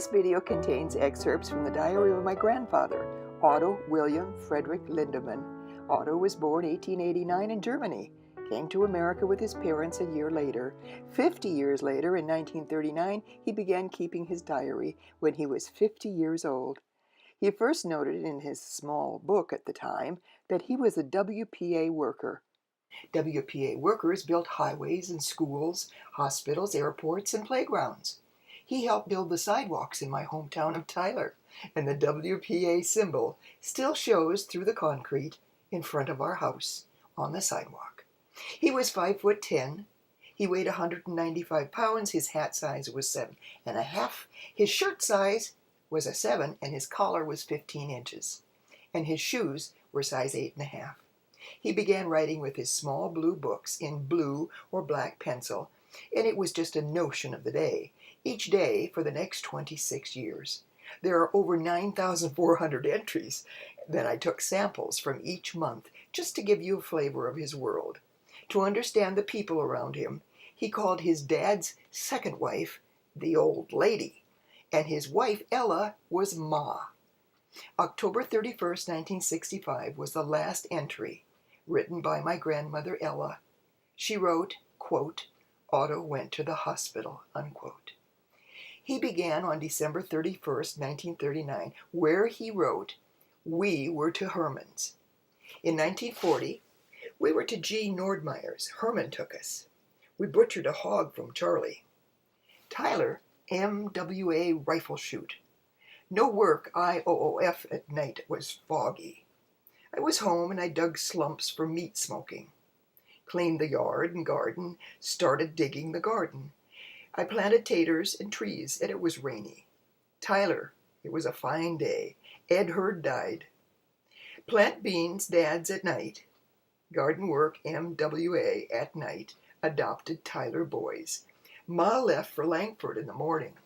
This video contains excerpts from the diary of my grandfather, Otto William Frederick Lindemann. Otto was born 1889 in Germany, came to America with his parents a year later. 50 years later, in 1939, he began keeping his diary when he was 50 years old. He first noted in his small book at the time that he was a WPA worker. WPA workers built highways and schools, hospitals, airports, and playgrounds. He helped build the sidewalks in my hometown of Tyler, and the WPA symbol still shows through the concrete in front of our house on the sidewalk. He was 5'10". He weighed 195 pounds. His hat size was 7.5. His shirt size was a 7, and his collar was 15 inches. And his shoes were size 8.5. He began writing with his small blue books in blue or black pencil, and it was just a notion of the day, each day for the next 26 years. There are over 9,400 entries. Then I took samples from each month just to give you a flavor of his world. To understand the people around him, he called his dad's second wife the old lady, and his wife Ella was Ma. October 31st, 1965 was the last entry written by my grandmother Ella. She wrote, quote, "Otto went to the hospital," unquote. He began on December 31st, 1939, where he wrote, "We were to Herman's." In 1940, we were to G. Nordmeyer's. Herman took us. We butchered a hog from Charlie. Tyler, MWA rifle shoot. No work, IOOF at night. It was foggy. I was home and I dug slumps for meat smoking. Cleaned the yard and garden, started digging the garden. I planted taters and trees, and it was rainy. Tyler, it was a fine day. Ed Hurd died. Plant beans, dads at night. Garden work, MWA at night. Adopted Tyler boys. Ma left for Langford in the morning.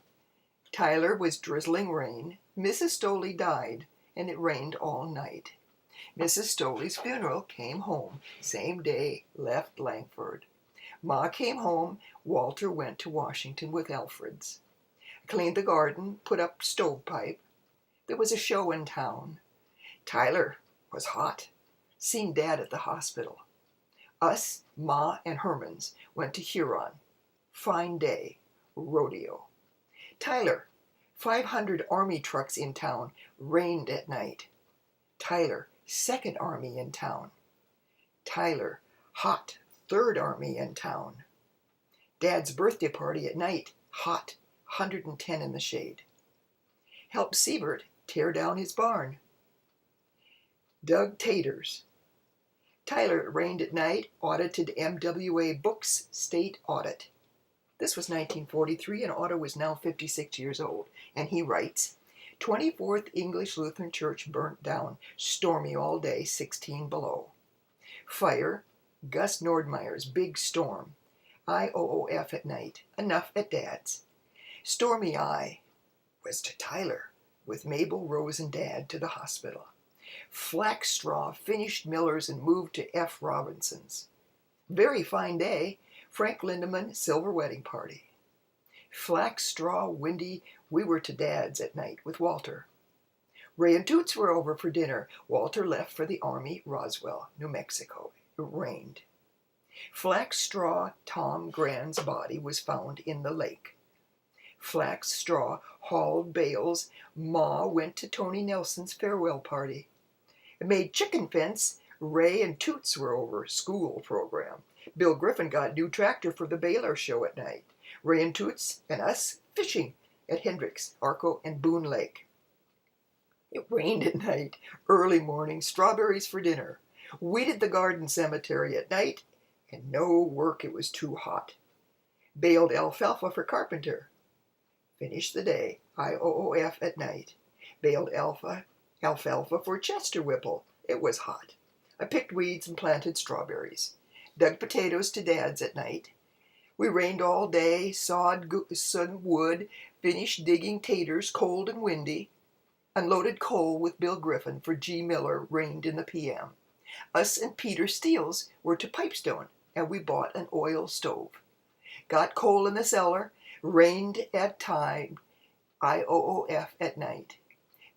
Tyler was drizzling rain. Mrs. Stoley died, and it rained all night. Mrs. Stoley's funeral, came home, same day, left Langford. Ma came home, Walter went to Washington with Alfred's. Cleaned the garden, put up stovepipe. There was a show in town. Tyler was hot. Seen Dad at the hospital. Us, Ma, and Herman's went to Huron. Fine day, rodeo. Tyler, 500 Army trucks in town, rained at night. Tyler, 2nd Army in town. Tyler, hot, 3rd Army in town. Dad's birthday party at night, hot, 110 in the shade. Helped Siebert tear down his barn. Dug taters. Tyler, it rained at night, audited MWA Books State Audit. This was 1943, and Otto was now 56 years old, and he writes, 24th English Lutheran Church burnt down, stormy all day, 16 below. Fire, Gus Nordmeyer's big storm. IOOF at night, enough at Dad's. Stormy eye was to Tyler, with Mabel, Rose, and Dad to the hospital. Flax Straw finished Miller's and moved to F. Robinson's. Very fine day, Frank Lindemann silver wedding party. Flax Straw windy, we were to Dad's at night with Walter. Ray and Toots were over for dinner. Walter left for the Army, Roswell, New Mexico. It rained. Flax Straw, Tom Grand's body was found in the lake. Flax Straw hauled bales. Ma went to Tony Nelson's farewell party. It made chicken fence. Ray and Toots were over, school program. Bill Griffin got new tractor for the Baylor show at night. Ray and Toots and us fishing at Hendricks, Arco, and Boone Lake. It rained at night. Early morning, strawberries for dinner. Weeded the garden cemetery at night, and no work, it was too hot. Baled alfalfa for carpenter. Finished the day, IOOF at night. Baled alfalfa for Chester Whipple. It was hot. I picked weeds and planted strawberries. Dug potatoes to Dad's at night. We rained all day, sawed wood, finished digging taters, cold and windy. Unloaded coal with Bill Griffin for G. Miller, rained in the PM. Us and Peter Steels were to Pipestone, and we bought an oil stove. Got coal in the cellar, rained at time, IOOF at night.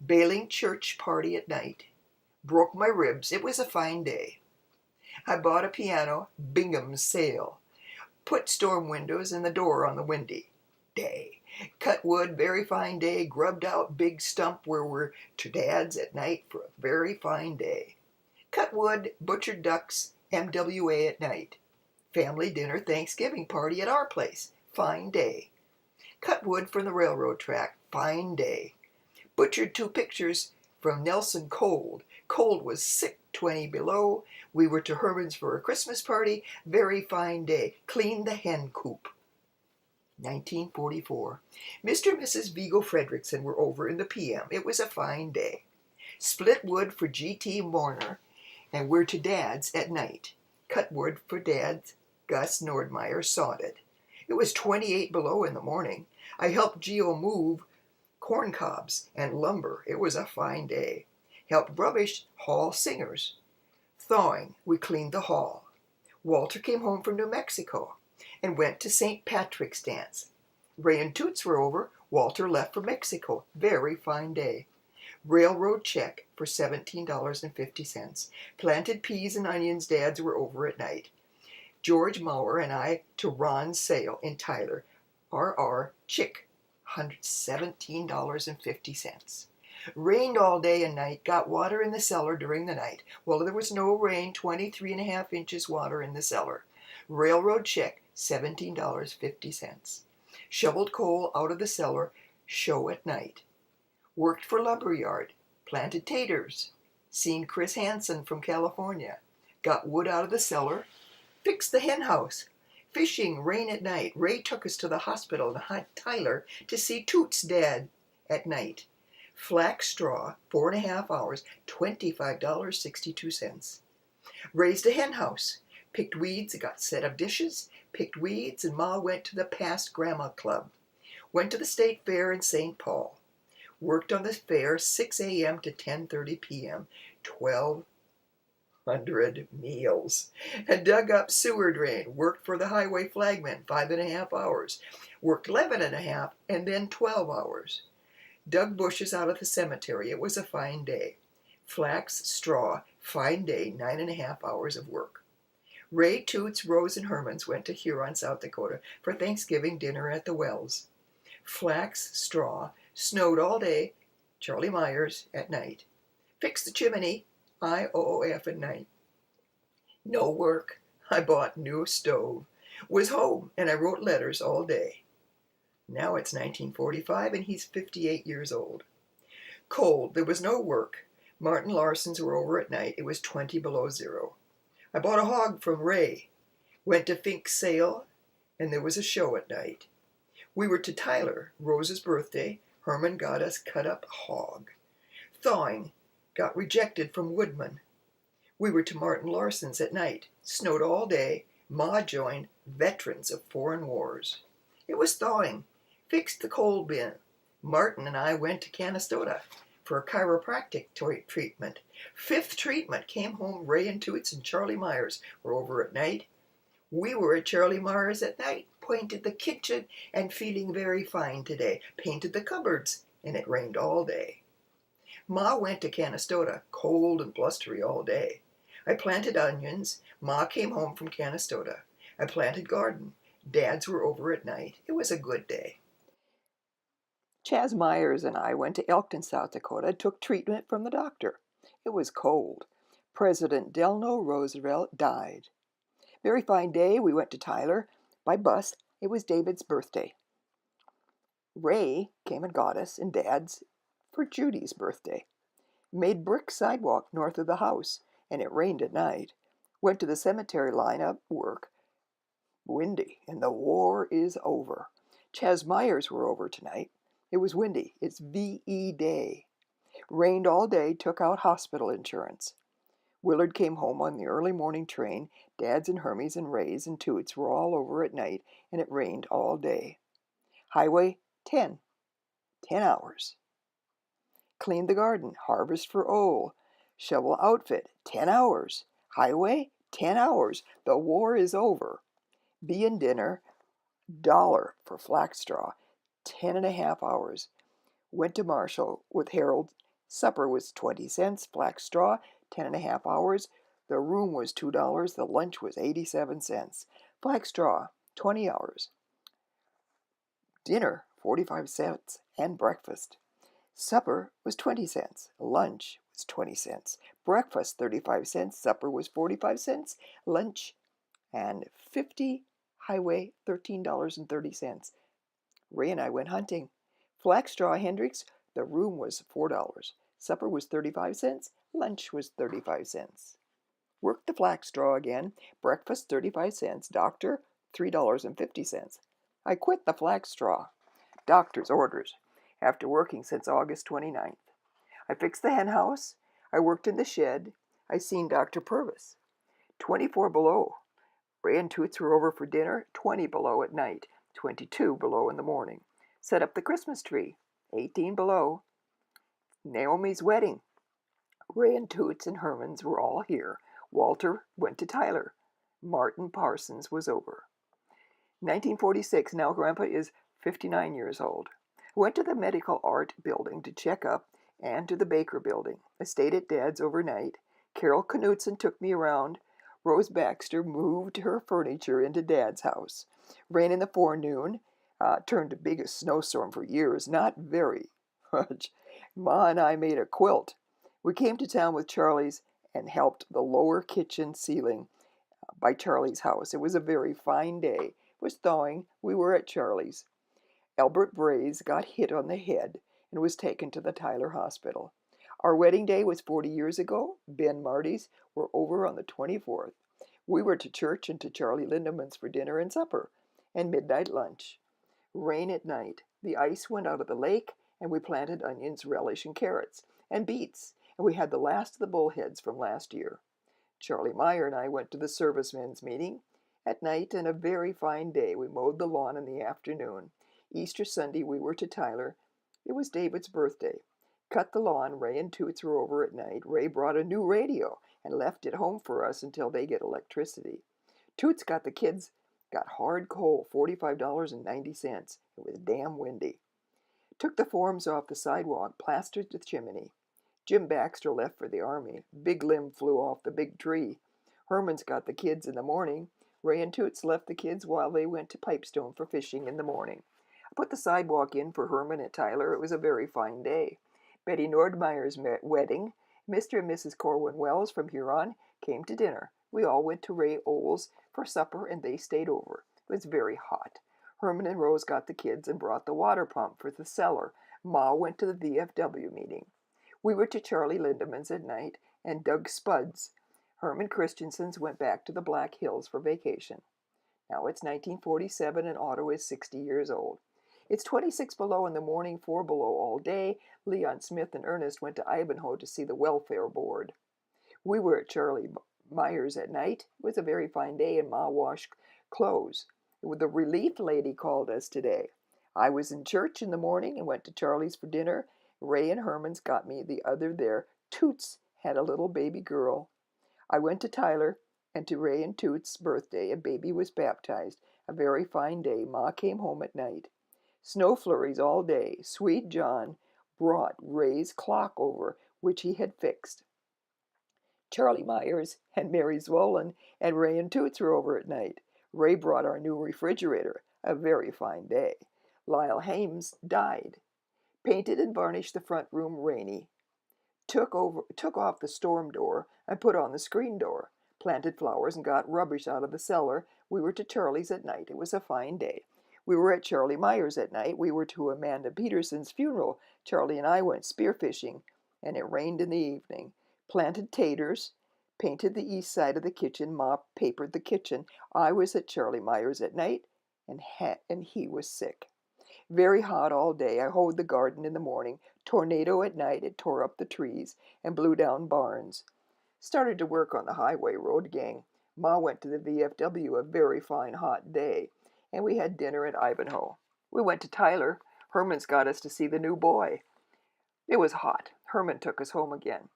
Bailing church party at night. Broke my ribs. It was a fine day. I bought a piano. Bingham's sale. Put storm windows and the door on the windy day. Cut wood. Very fine day. Grubbed out big stump where we're to Dad's at night for a very fine day. Cut wood. Butchered ducks. MWA at night. Family dinner. Thanksgiving party at our place. Fine day. Cut wood from the railroad track. Fine day. Butchered 2 pictures from Nelson Cold. Cold was sick, 20 below. We were to Herman's for a Christmas party. Very fine day. Cleaned the hen coop. 1944. Mr. and Mrs. Vigo Fredrickson were over in the PM. It was a fine day. Split wood for G.T. Mourner, and we're to Dad's at night. Cut wood for Dad's. Gus Nordmeyer sawed it. It was 28 below in the morning. I helped Geo move corn cobs and lumber. It was a fine day. Helped rubbish hall singers. Thawing, we cleaned the hall. Walter came home from New Mexico and went to St. Patrick's dance. Ray and Toots were over. Walter left for Mexico. Very fine day. Railroad check for $17.50. Planted peas and onions. Dads were over at night. George Maurer and I to Ron's sale in Tyler. RR Chick. $117.50. Rained all day and night. Got water in the cellar during the night. Well, there was no rain. 23.5 inches water in the cellar. Railroad check, $17.50. Shoveled coal out of the cellar. Show at night. Worked for lumberyard. Planted taters. Seen Chris Hansen from California. Got wood out of the cellar. Fixed the hen house. Fishing, rain at night. Ray took us to the hospital in Tyler to see Toots' dad at night. Flax straw, 4.5 hours, $25.62. Raised a hen house. Picked weeds, got set of dishes. Picked weeds, and Ma went to the Past Grandma Club. Went to the State Fair in St. Paul. Worked on the fair 6 a.m. to 10:30 p.m. 1,200 meals. And dug up sewer drain. Worked for the highway flagman 5.5 hours. Worked 11.5 and then 12 hours. Dug bushes out of the cemetery. It was a fine day. Flax, straw, fine day, 9.5 hours of work. Ray, Toots, Rose, and Herman's went to Huron, South Dakota for Thanksgiving dinner at the Wells. Flax, straw, snowed all day. Charlie Myers at night. Fixed the chimney. IOOF at night. No work. I bought new stove. Was home, and I wrote letters all day. Now it's 1945, and he's 58 years old. Cold. There was no work. Martin Larson's were over at night. It was 20 below zero. I bought a hog from Ray. Went to Fink's sale, and there was a show at night. We were to Tyler, Rose's birthday. Herman got us cut up hog. Thawing. Got rejected from Woodman. We were to Martin Larson's at night. Snowed all day. Ma joined Veterans of Foreign Wars. It was thawing. Fixed the coal bin. Martin and I went to Canastota for a chiropractic treatment. 5th treatment. Came home. Ray and Toots and Charlie Myers were over at night. We were at Charlie Myers at night. Painted the kitchen and feeling very fine today. Painted the cupboards, and it rained all day. Ma went to Canastota, cold and blustery all day. I planted onions. Ma came home from Canastota. I planted garden. Dads were over at night. It was a good day. Chaz Myers and I went to Elkton, South Dakota, took treatment from the doctor. It was cold. President Delano Roosevelt died. Very fine day. We went to Tyler by bus. It was David's birthday. Ray came and got us and Dad's for Judy's birthday. Made brick sidewalk north of the house, and it rained at night. Went to the cemetery line up work. Windy, and the war is over. Chaz Myers were over tonight. It was windy. It's VE Day. Rained all day, took out hospital insurance. Willard came home on the early morning train. Dad's and Hermes and Ray's and Toots were all over at night, and it rained all day. Highway 10. 10 hours. Cleaned the garden. Harvest for Ole. Shovel outfit. 10 hours. Highway 10 hours. The war is over. Bee and dinner. $1 for flax straw. 10.5 hours. Went to Marshall with Harold. Supper was 20 cents. Flax straw, 10.5 hours. The room was $2. The lunch was 87 cents. Flax straw, 20 hours. Dinner, 45 cents. And breakfast. Supper was 20 cents. Lunch was 20 cents. Breakfast, 35 cents. Supper was 45 cents. Lunch and 50. Highway, $13.30. Ray and I went hunting. Flax straw Hendricks, the room was $4. Supper was 35 cents. Lunch was 35 cents. Worked the flax straw again. Breakfast, 35 cents. Doctor, $3.50. I quit the flax straw. Doctor's orders. After working since August 29th. I fixed the hen house. I worked in the shed. I seen Dr. Purvis. 24 below. Ray and Toots were over for dinner. 20 below at night. 22 below in the morning. Set up the Christmas tree. 18 below. Naomi's wedding. Ray and Toots and Herman's were all here. Walter went to Tyler. Martin Parsons was over. 1946. Now Grandpa is 59 years old. Went to the Medical Art Building to check up and to the Baker Building. I stayed at Dad's overnight. Carol Knutson took me around. Rose Baxter moved her furniture into Dad's house. Rain in the forenoon. Turned the biggest snowstorm for years. Not very much. Ma and I made a quilt. We came to town with Charlie's and helped the lower kitchen ceiling by Charlie's house. It was a very fine day. It was thawing. We were at Charlie's. Albert Braze got hit on the head and was taken to the Tyler Hospital. Our wedding day was 40 years ago. Ben Marty's were over on the 24th. We were to church and to Charlie Lindemann's for dinner and supper and midnight lunch. Rain at night. The ice went out of the lake, and we planted onions, relish, and carrots, and beets, and we had the last of the bullheads from last year. Charlie Meyer and I went to the servicemen's meeting at night, and a very fine day. We mowed the lawn in the afternoon. Easter Sunday we were to Tyler. It was David's birthday. Cut the lawn. Ray and Toots were over at night. Ray brought a new radio and left it home for us until they get electricity. Toots got the kids got hard coal, $45.90. It was damn windy. Took the forms off the sidewalk, plastered the chimney. Jim Baxter left for the army. Big limb flew off the big tree. Herman's got the kids in the morning. Ray and Toots left the kids while they went to Pipestone for fishing in the morning. I put the sidewalk in for Herman at Tyler. It was a very fine day. Betty Nordmeyer's wedding. Mr. and Mrs. Corwin Wells from Huron came to dinner. We all went to Ray Oles for supper, and they stayed over. It was very hot. Herman and Rose got the kids and brought the water pump for the cellar. Ma went to the VFW meeting. We were to Charlie Lindemann's at night and Doug Spud's. Herman Christensen's went back to the Black Hills for vacation. Now it's 1947 and Otto is 60 years old. It's 26 below in the morning, 4 below all day. Leon Smith and Ernest went to Ivanhoe to see the welfare board. We were at Charlie Meyer's at night. It was a very fine day, and Ma washed clothes. The relief lady called us today. I was in church in the morning and went to Charlie's for dinner. Ray and Herman's got me the other there. Toots had a little baby girl. I went to Tyler and to Ray and Toots' birthday. A baby was baptized. A very fine day. Ma came home at night. Snow flurries all day. Sweet John brought Ray's clock over, which he had fixed. Charlie Myers and Mary Zwollen and Ray and Toots were over at night. Ray brought our new refrigerator. A very fine day. Lyle Hames died. Painted and varnished the front room rainy. Took off the storm door and put on the screen door. Planted flowers and got rubbish out of the cellar. We were to Charlie's at night. It was a fine day. We were at Charlie Meyer's at night. We were to Amanda Peterson's funeral. Charlie and I went spearfishing, and it rained in the evening. Planted taters, painted the east side of the kitchen, Ma papered the kitchen. I was at Charlie Meyer's at night, and he was sick. Very hot all day. I hoed the garden in the morning. Tornado at night. It tore up the trees and blew down barns. Started to work on the highway road gang. Ma went to the VFW, a very fine hot day, and we had dinner at Ivanhoe. We went to Tyler. Herman's got us to see the new boy. It was hot. Herman took us home again.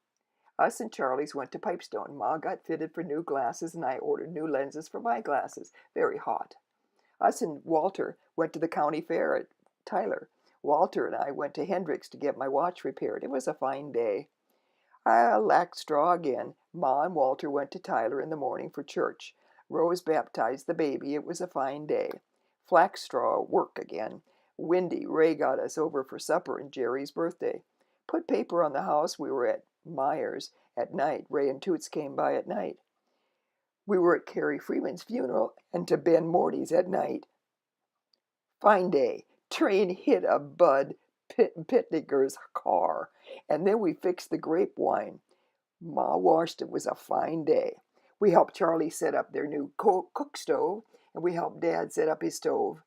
Us and Charlie's went to Pipestone. Ma got fitted for new glasses, and I ordered new lenses for my glasses. Very hot. Us and Walter went to the county fair at Tyler. Walter and I went to Hendrick's to get my watch repaired. It was a fine day. Lacked straw again. Ma and Walter went to Tyler in the morning for church. Rose baptized the baby. It was a fine day. Flax straw work again. Windy. Ray got us over for supper and Jerry's birthday. Put paper on the house. We were at Myers at night. Ray and Toots came by at night. We were at Carrie Freeman's funeral and to Ben Morty's at night. Fine day. Train hit a Bud Pitniger's car, and then we fixed the grape wine. Ma washed. It was a fine day. We helped Charlie set up their new cook stove, and we helped Dad set up his stove.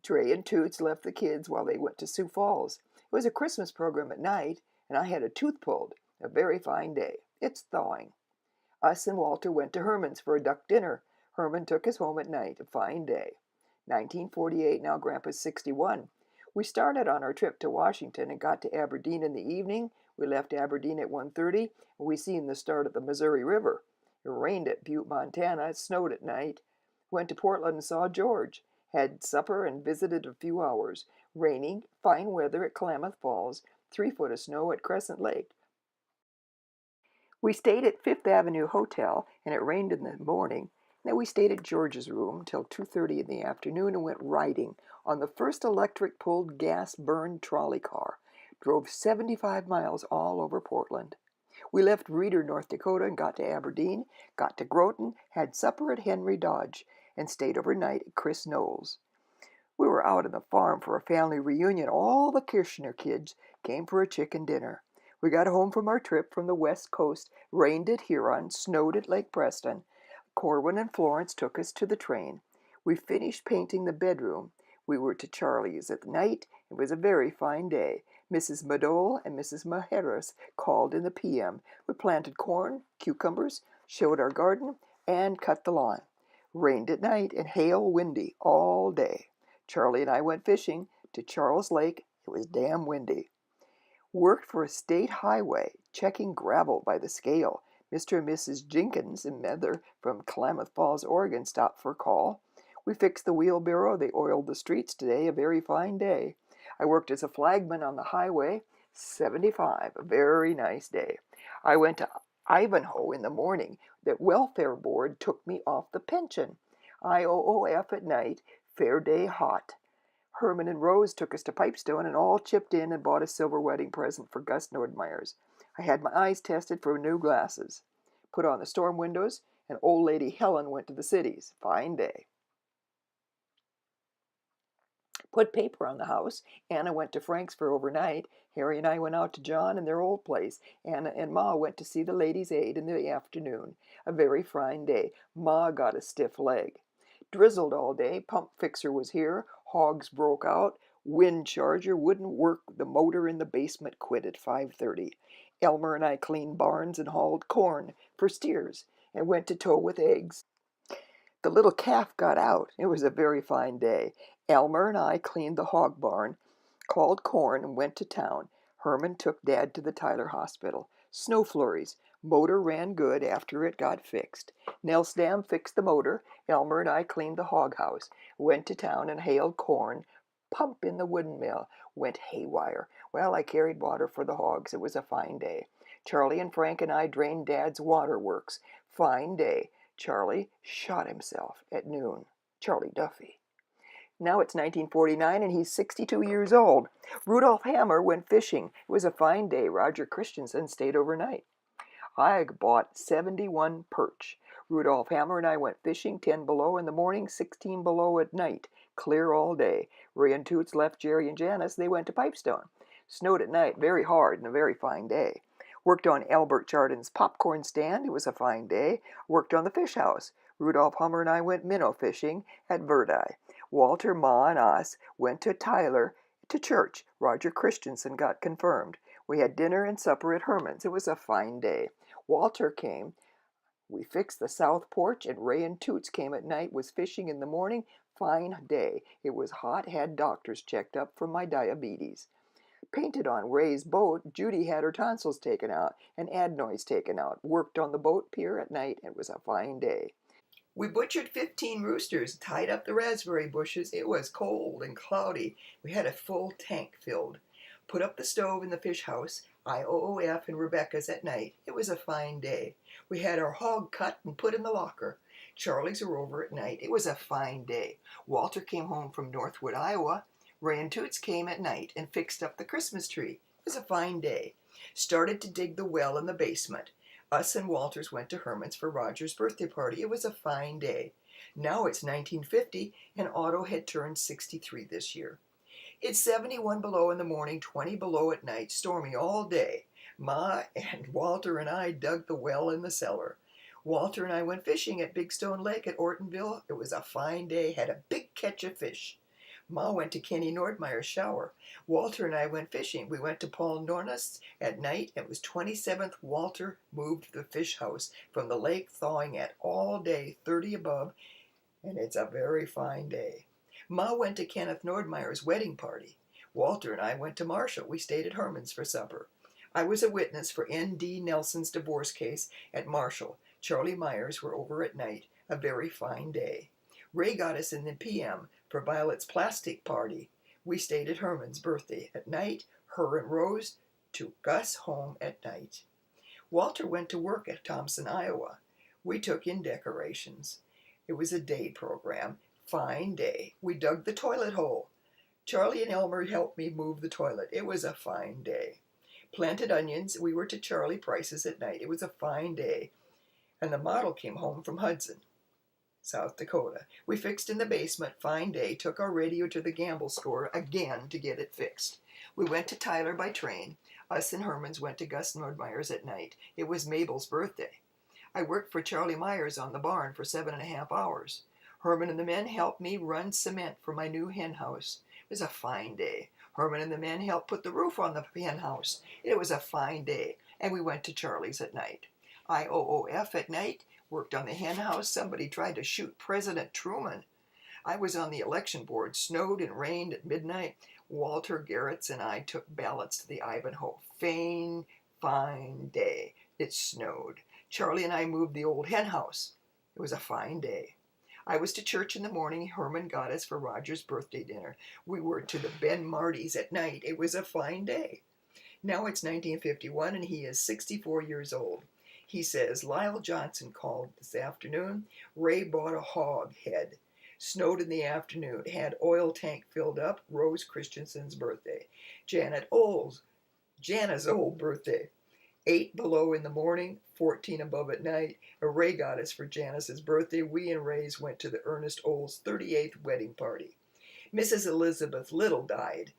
Trey and Toots left the kids while they went to Sioux Falls. It was a Christmas program at night, and I had a tooth pulled. A very fine day. It's thawing. Us and Walter went to Herman's for a duck dinner. Herman took us home at night. A fine day. 1948, now Grandpa's 61. We started on our trip to Washington and got to Aberdeen in the evening. We left Aberdeen at 1:30, and we seen the start of the Missouri River. It rained at Butte, Montana. It snowed at night. Went to Portland and saw George. Had supper and visited a few hours. Raining, fine weather at Klamath Falls. 3 foot of snow at Crescent Lake. We stayed at Fifth Avenue Hotel, and it rained in the morning. Then we stayed at George's room till 2:30 in the afternoon and went riding on the first electric-pulled gas-burned trolley car. Drove 75 miles all over Portland. We left Reeder, North Dakota, and got to Aberdeen, got to Groton, had supper at Henry Dodge, and stayed overnight at Chris Knowles. We were out on the farm for a family reunion. All the Kirshner kids came for a chicken dinner. We got home from our trip from the West Coast, rained at Huron, snowed at Lake Preston. Corwin and Florence took us to the train. We finished painting the bedroom. We were to Charlie's at night. It was a very fine day. Mrs. Madole and Mrs. Maheras called in the p.m. We planted corn, cucumbers, showed our garden, and cut the lawn. Rained at night and hail windy all day. Charlie and I went fishing to Charles Lake. It was damn windy. Worked for a state highway, checking gravel by the scale. Mr. and Mrs. Jenkins and Mother from Klamath Falls, Oregon stopped for a call. We fixed the wheelbarrow. They oiled the streets today. A very fine day. I worked as a flagman on the highway. 75. A very nice day. I went to Ivanhoe in the morning. The welfare board took me off the pension. IOOF at night. Fair day hot. Herman and Rose took us to Pipestone and all chipped in and bought a silver wedding present for Gus Nordmeyer's. I had my eyes tested for new glasses. Put on the storm windows, and old lady Helen went to the cities. Fine day. Put paper on the house. Anna went to Frank's for overnight. Harry and I went out to John and their old place. Anna and Ma went to see the Ladies' Aid in the afternoon. A very fine day. Ma got a stiff leg. Drizzled all day. Pump fixer was here. Hogs broke out. Wind charger wouldn't work. The motor in the basement quit at 5:30. Elmer and I cleaned barns and hauled corn for steers and went to tow with eggs. The little calf got out. It was a very fine day. Elmer and I cleaned the hog barn, called corn, and went to town. Herman took Dad to the Tyler Hospital. Snow flurries. Motor ran good after it got fixed. Nels Dam fixed the motor. Elmer and I cleaned the hog house. Went to town and hailed corn. Pump in the wooden mill went haywire. Well, I carried water for the hogs. It was a fine day. Charlie and Frank and I drained Dad's waterworks. Fine day. Charlie shot himself at noon. Charlie Duffy. Now it's 1949 and he's 62 years old. Rudolph Hammer went fishing. It was a fine day. Roger Christensen stayed overnight. I bought 71 perch. Rudolph Hammer and I went fishing, 10 below in the morning, 16 below at night. Clear all day. Ray and Toots left Jerry and Janice. They went to Pipestone. Snowed at night, very hard, and a very fine day. Worked on Albert Jardin's popcorn stand. It was a fine day. Worked on the fish house. Rudolph Hammer and I went minnow fishing at Verdi. Walter, Ma, and us went to Tyler to church. Roger Christensen got confirmed. We had dinner and supper at Herman's. It was a fine day. Walter came. We fixed the south porch, and Ray and Toots came at night, was fishing in the morning. Fine day. It was hot, had doctors checked up for my diabetes. Painted on Ray's boat. Judy had her tonsils taken out and adenoids taken out. Worked on the boat pier at night. It was a fine day. We butchered 15 roosters, tied up the raspberry bushes. It was cold and cloudy. We had a full tank filled. Put up the stove in the fish house, IOOF and Rebecca's at night. It was a fine day. We had our hog cut and put in the locker. Charlie's were over at night. It was a fine day. Walter came home from Northwood, Iowa. Ray and Toots came at night and fixed up the Christmas tree. It was a fine day. Started to dig the well in the basement. Us and Walters went to Herman's for Roger's birthday party. It was a fine day. Now it's 1950, and Otto had turned 63 this year. It's 71 below in the morning, 20 below at night, stormy all day. Ma and Walter and I dug the well in the cellar. Walter and I went fishing at Big Stone Lake at Ortonville. It was a fine day, had a big catch of fish. Ma went to Kenny Nordmeyer's shower. Walter and I went fishing. We went to Paul Nornus at night. It was 27th. Walter moved the fish house from the lake, thawing at all day, 30 above, and it's a very fine day. Ma went to Kenneth Nordmeyer's wedding party. Walter and I went to Marshall. We stayed at Herman's for supper. I was a witness for N.D. Nelson's divorce case at Marshall. Charlie Myers were over at night. A very fine day. Ray got us in the p.m. for Violet's plastic party. We stayed at Herman's birthday at night. Her and Rose took us home at night. Walter went to work at Thompson, Iowa. We took in decorations. It was a day program. Fine day. We dug the toilet hole. Charlie and Elmer helped me move the toilet. It was a fine day. Planted onions. We were to Charlie Price's at night. It was a fine day. And the model came home from Hudson, South Dakota. We fixed in the basement. Fine day. Took our radio to the Gamble store again to get it fixed. We went to Tyler by train. Us and Herman's went to Gus Nordmeyer's at night. It was Mabel's birthday. I worked for Charlie Myers on the barn for 7.5 hours. Herman and the men helped me run cement for my new hen house. It was a fine day. Herman and the men helped put the roof on the hen house. It was a fine day. And we went to Charlie's at night. IOOF at night. Worked on the hen house. Somebody tried to shoot President Truman. I was on the election board. Snowed and rained at midnight. Walter Garretts and I took ballots to the Ivanhoe. Fine day. It snowed. Charlie and I moved the old hen house. It was a fine day. I was to church in the morning. Herman got us for Roger's birthday dinner. We were to the Ben Marty's at night. It was a fine day. Now it's 1951 and he is 64 years old. He says, Lyle Johnson called this afternoon. Ray bought a hog head. Snowed in the afternoon. Had oil tank filled up. Rose Christensen's birthday. Jana's old birthday. 8 below in the morning, 14 above at night. Ray got us for Janice's birthday. We and Ray's went to the Ernest Olds' 38th wedding party. Mrs. Elizabeth Little died.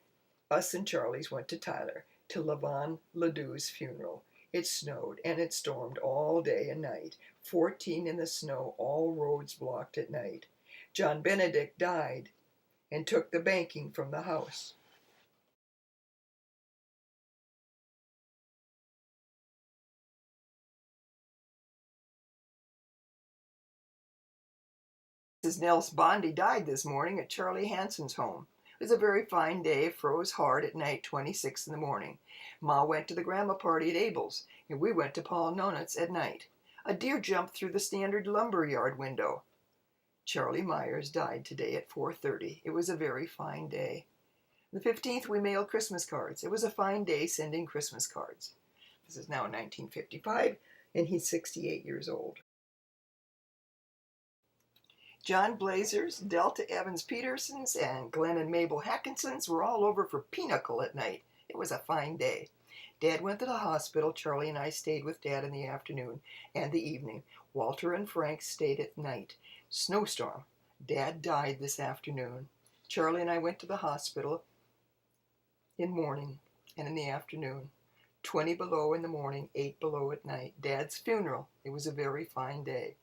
Us and Charlie's went to Tyler, to Levon Ledoux's funeral. It snowed and it stormed all day and night. 14 in the snow, all roads blocked at night. John Benedict died and took the banking from the house. Mrs. Nels Bondi died this morning at Charlie Hanson's home. It was a very fine day. Froze hard at night, 26 in the morning. Ma went to the grandma party at Abel's, and we went to Paul Nonet's at night. A deer jumped through the standard lumber yard window. Charlie Myers died today at 4:30. It was a very fine day. The 15th, we mailed Christmas cards. It was a fine day sending Christmas cards. This is now 1955, and he's 68 years old. John Blazers, Delta Evans Petersons, and Glenn and Mabel Hackinsons were all over for Pinochle at night. It was a fine day. Dad went to the hospital. Charlie and I stayed with Dad in the afternoon and the evening. Walter and Frank stayed at night. Snowstorm. Dad died this afternoon. Charlie and I went to the hospital in morning and in the afternoon. 20 below in the morning, 8 below at night. Dad's funeral. It was a very fine day.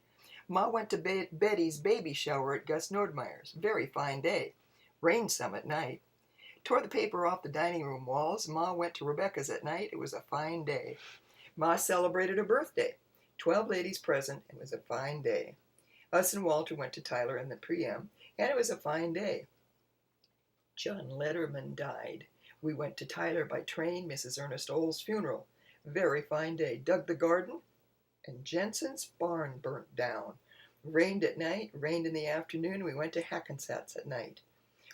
Ma went to Betty's baby shower at Gus Nordmeyer's. Very fine day. Rained some at night. Tore the paper off the dining room walls. Ma went to Rebecca's at night. It was a fine day. Ma celebrated a birthday. 12 ladies present. It was a fine day. Us and Walter went to Tyler in the p.m., and it was a fine day. John Letterman died. We went to Tyler by train, Mrs. Ernest Olds' funeral. Very fine day. Dug the garden, and Jensen's barn burnt down. Rained at night, rained in the afternoon. We went to Hackensack's at night.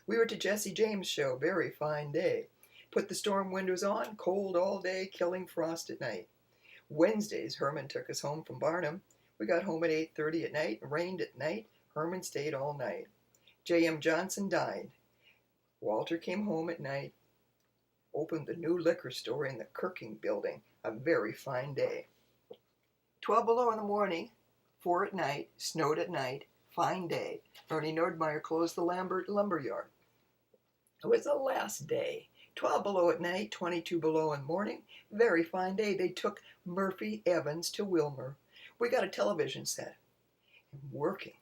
We were to Jesse James' show, very fine day. Put the storm windows on, cold all day, killing frost at night. Wednesdays, Herman took us home from Barnum. We got home at 8:30 at night, rained at night. Herman stayed all night. J.M. Johnson died. Walter came home at night, opened the new liquor store in the Kirking building, a very fine day. 12 below in the morning, 4 at night, snowed at night, fine day. Ernie Nordmeyer closed the Lambert lumber yard. It was the last day. 12 below at night, 22 below in the morning, very fine day. They took Murphy Evans to Wilmer. We got a television set. Working.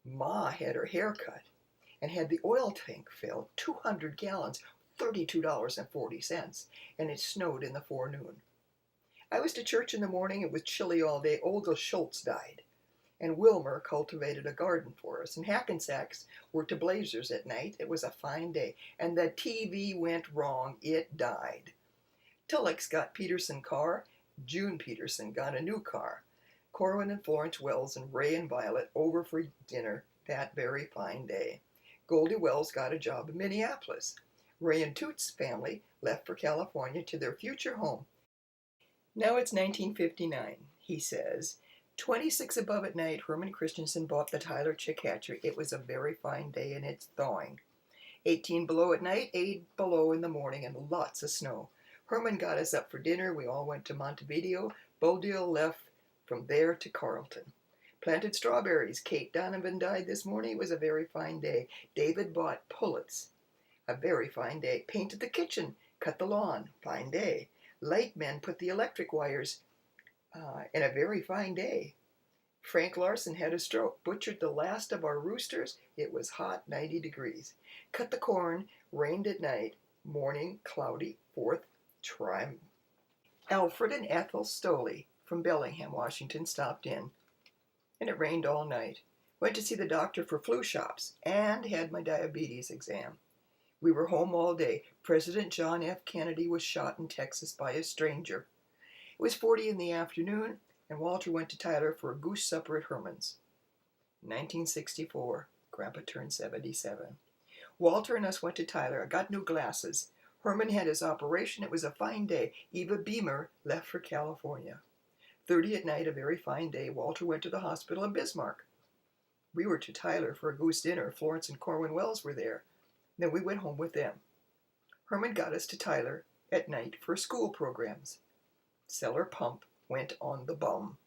Ma had her hair cut and had the oil tank filled, 200 gallons, $32.40, and it snowed in the forenoon. I was to church in the morning. It was chilly all day. Olga Schultz died, and Wilmer cultivated a garden for us, and Hackensacks were to Blazers at night. It was a fine day, and the TV went wrong. It died. Tulloch's got Peterson car. June Peterson got a new car. Corwin and Florence Wells and Ray and Violet over for dinner that very fine day. Goldie Wells got a job in Minneapolis. Ray and Toots' family left for California to their future home. Now it's 1959, he says. 26 above at night, Herman Christensen bought the Tyler chick hatchery. It was a very fine day and it's thawing. 18 below at night, 8 below in the morning, and lots of snow. Herman got us up for dinner. We all went to Montevideo. Bodil left from there to Carlton. Planted strawberries. Kate Donovan died this morning. It was a very fine day. David bought pullets. A very fine day. Painted the kitchen. Cut the lawn. Fine day. Light men put the electric wires in a very fine day. Frank Larson had a stroke. Butchered the last of our roosters. It was hot, 90 degrees. Cut the corn. Rained at night. Morning, cloudy. 4th trim. Alfred and Ethel Stoley from Bellingham, Washington, stopped in, and it rained all night. Went to see the doctor for flu shots and had my diabetes exam. We were home all day. President John F. Kennedy was shot in Texas by a stranger. It was 40 in the afternoon, and Walter went to Tyler for a goose supper at Herman's. 1964, Grandpa turned 77. Walter and us went to Tyler. I got new glasses. Herman had his operation. It was a fine day. Eva Beamer left for California. 30 at night, a very fine day. Walter went to the hospital in Bismarck. We were to Tyler for a goose dinner. Florence and Corwin Wells were there. Then we went home with them. Herman got us to Tyler at night for school programs. Cellar pump went on the bum.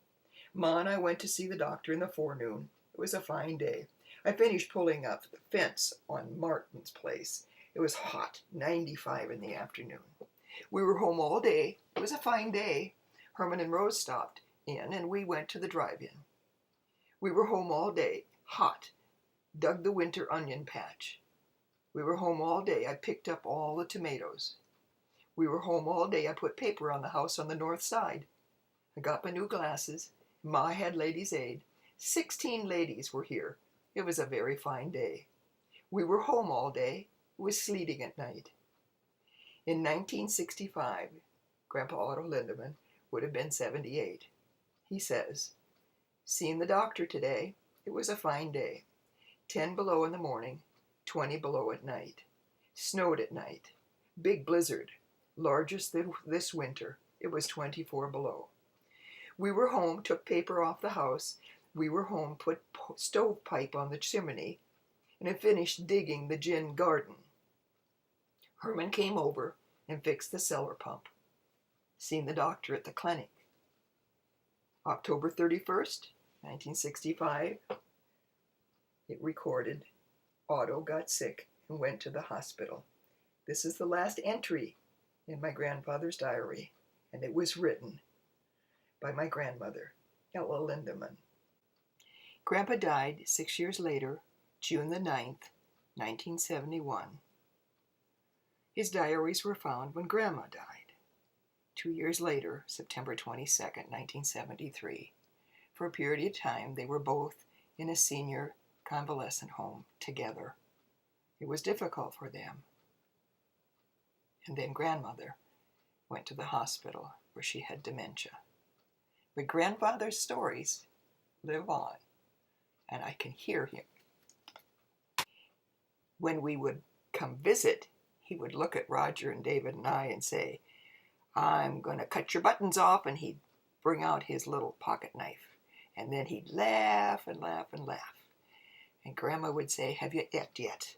Ma and I went to see the doctor in the forenoon. It was a fine day. I finished pulling up the fence on Martin's place. It was hot, 95 in the afternoon. We were home all day. It was a fine day. Herman and Rose stopped in, and we went to the drive-in. We were home all day, hot. Dug the winter onion patch. We were home all day. I picked up all the tomatoes. We were home all day. I put paper on the house on the north side. I got my new glasses. Ma had ladies' aid. 16 ladies were here. It was a very fine day. We were home all day. It was sleeting at night. In 1965, Grandpa Otto Lindemann would have been 78. He says, "Seen the doctor today. It was a fine day. 10 below in the morning, 20 below at night. Snowed at night. Big blizzard, largest this winter. It was 24 below. We were home, took paper off the house. We were home, put stovepipe on the chimney, and had finished digging the gin garden. Herman came over and fixed the cellar pump. Seen the doctor at the clinic. October 31st, 1965, it recorded, Otto got sick and went to the hospital. This is the last entry in my grandfather's diary, and it was written by my grandmother, Ella Lindemann. Grandpa died 6 years later, June the 9th, 1971. His diaries were found when Grandma died. 2 years later, September 22nd, 1973. For a period of time, they were both in a senior convalescent home together. It was difficult for them. And then Grandmother went to the hospital where she had dementia. But grandfather's stories live on. and I can hear him. When we would come visit, he would look at Roger and David and I and say, "I'm going to cut your buttons off," and he'd bring out his little pocket knife. And then he'd laugh and laugh and laugh. And Grandma would say, "Have you ate yet?"